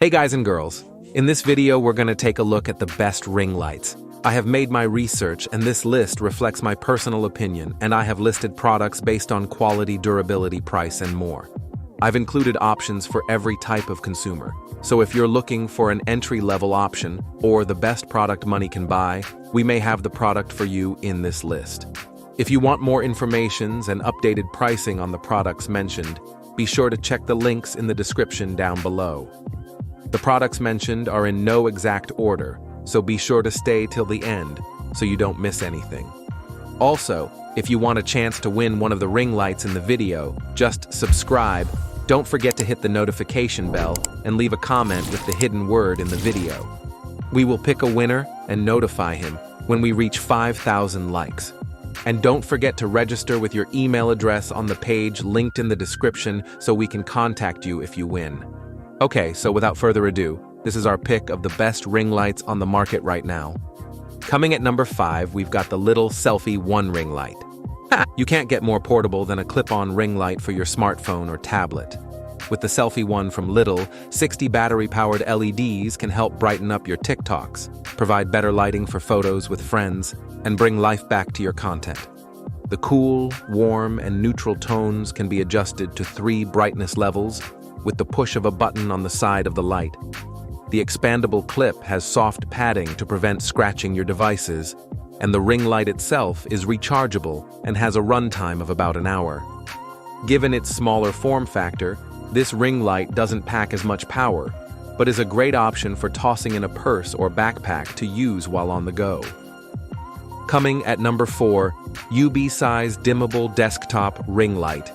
Hey guys and girls, in this video we're going to take a look at the best ring lights. I have made my research and this list reflects my personal opinion, and I have listed products based on quality, durability, price, and more. I've included options for every type of consumer, so if you're looking for an entry-level option or the best product money can buy, we may have the product for you in this list. If you want more information and updated pricing on the products mentioned, be sure to check the links in the description down below. The products mentioned are in no exact order, so be sure to stay till the end so you don't miss anything. Also, if you want a chance to win one of the ring lights in the video, just subscribe. Don't forget to hit the notification bell and leave a comment with the hidden word in the video. We will pick a winner and notify him when we reach 5,000 likes. And don't forget to register with your email address on the page linked in the description so we can contact you if you win. Okay, so without further ado, this is our pick of the best ring lights on the market right now. Coming at number 5, we've got the little Selfie 1 ring light. You can't get more portable than a clip-on ring light for your smartphone or tablet. With the Selfie 1 from Little, 60 battery-powered LEDs can help brighten up your TikToks, provide better lighting for photos with friends, and bring life back to your content. The cool, warm, and neutral tones can be adjusted to 3 brightness levels with the push of a button on the side of the light. The expandable clip has soft padding to prevent scratching your devices, and the ring light itself is rechargeable and has a runtime of about an hour. Given its smaller form factor, this ring light doesn't pack as much power, but is a great option for tossing in a purse or backpack to use while on the go. Coming at number 4, UB-size dimmable desktop ring light.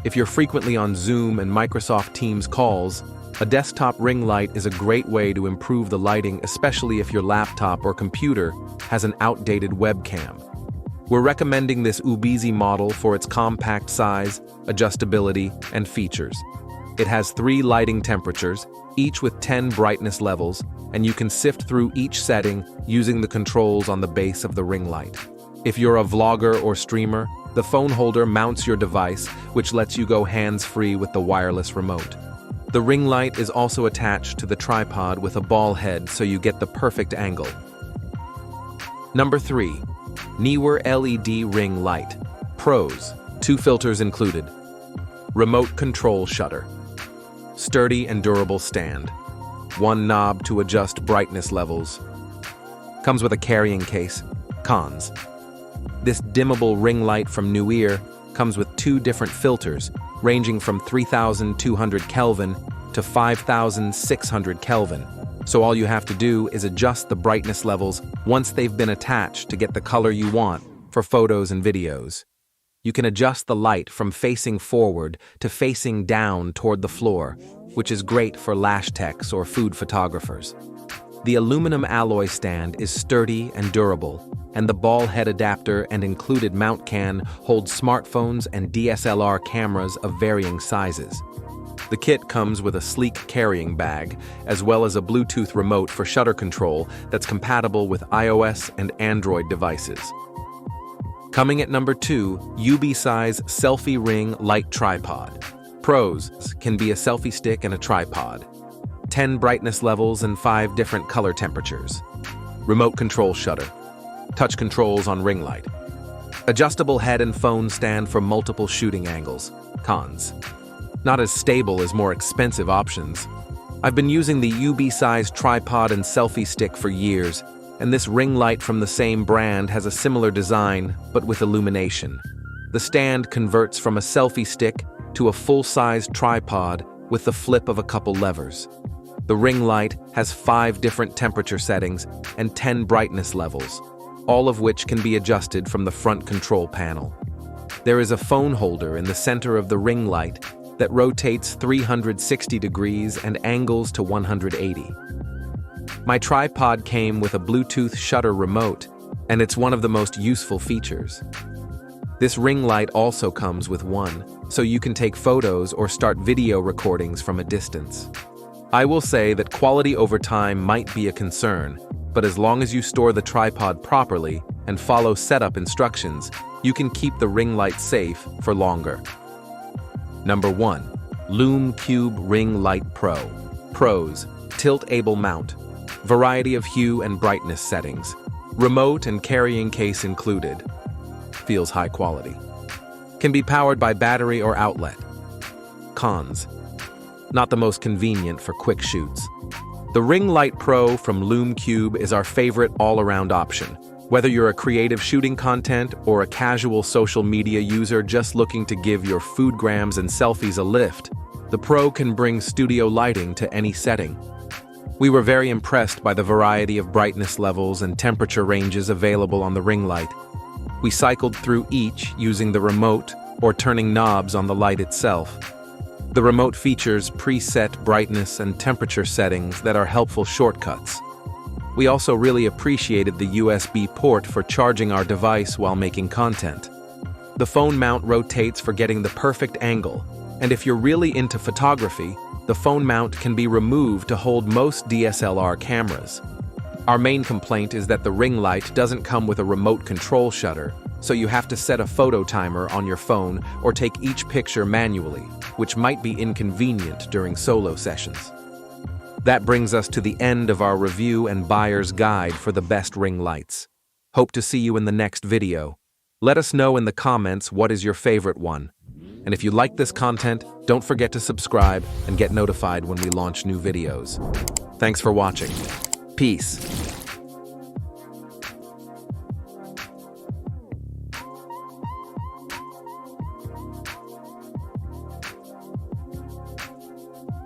If you're frequently on Zoom and Microsoft Teams calls, a desktop ring light is a great way to improve the lighting, especially if your laptop or computer has an outdated webcam. We're recommending this UB model for its compact size, adjustability, and features. It has 3 lighting temperatures, each with 10 brightness levels, and you can sift through each setting using the controls on the base of the ring light. If you're a vlogger or streamer, the phone holder mounts your device, which lets you go hands-free with the wireless remote. The ring light is also attached to the tripod with a ball head so you get the perfect angle. Number 3. Neewer LED ring light. Pros: 2 filters included. Remote control shutter. Sturdy and durable stand. 1 knob to adjust brightness levels. Comes with a carrying case. Cons: this dimmable ring light from Neewer comes with 2 different filters, ranging from 3,200 Kelvin to 5,600 Kelvin. So all you have to do is adjust the brightness levels once they've been attached to get the color you want for photos and videos. You can adjust the light from facing forward to facing down toward the floor, which is great for lash techs or food photographers. The aluminum alloy stand is sturdy and durable, and the ball head adapter and included mount can hold smartphones and DSLR cameras of varying sizes. The kit comes with a sleek carrying bag, as well as a Bluetooth remote for shutter control that's compatible with iOS and Android devices. Coming at number 2, UB-size selfie ring light tripod. Pros: can be a selfie stick and a tripod. 10 brightness levels and 5 different color temperatures. Remote control shutter. Touch controls on ring light. Adjustable head and phone stand for multiple shooting angles. Cons: not as stable as more expensive options. I've been using the UB-size tripod and selfie stick for years, and this ring light from the same brand has a similar design, but with illumination. The stand converts from a selfie stick to a full-size tripod with the flip of a couple levers. The ring light has 5 different temperature settings and 10 brightness levels, all of which can be adjusted from the front control panel. There is a phone holder in the center of the ring light that rotates 360 degrees and angles to 180. My tripod came with a Bluetooth shutter remote, and it's one of the most useful features. This ring light also comes with one, so you can take photos or start video recordings from a distance. I will say that quality over time might be a concern, but as long as you store the tripod properly and follow setup instructions, you can keep the ring light safe for longer. Number 1. Lume Cube Ring Light Pro. Pros: Tilt-able mount. Variety of hue and brightness settings. Remote and carrying case included. Feels high quality. Can be powered by battery or outlet. Cons. Not the most convenient for quick shoots. The Ring Light Pro from Lume Cube is our favorite all-around option. Whether you're a creative shooting content or a casual social media user just looking to give your foodgrams and selfies a lift, the Pro can bring studio lighting to any setting. We were very impressed by the variety of brightness levels and temperature ranges available on the ring light. We cycled through each using the remote or turning knobs on the light itself. The remote features preset brightness and temperature settings that are helpful shortcuts. We also really appreciated the USB port for charging our device while making content. The phone mount rotates for getting the perfect angle, and if you're really into photography, the phone mount can be removed to hold most DSLR cameras. Our main complaint is that the ring light doesn't come with a remote control shutter, so you have to set a photo timer on your phone or take each picture manually, which might be inconvenient during solo sessions. That brings us to the end of our review and buyer's guide for the best ring lights. Hope to see you in the next video. Let us know in the comments what is your favorite one. And if you like this content, don't forget to subscribe and get notified when we launch new videos. Thanks for watching. Peace.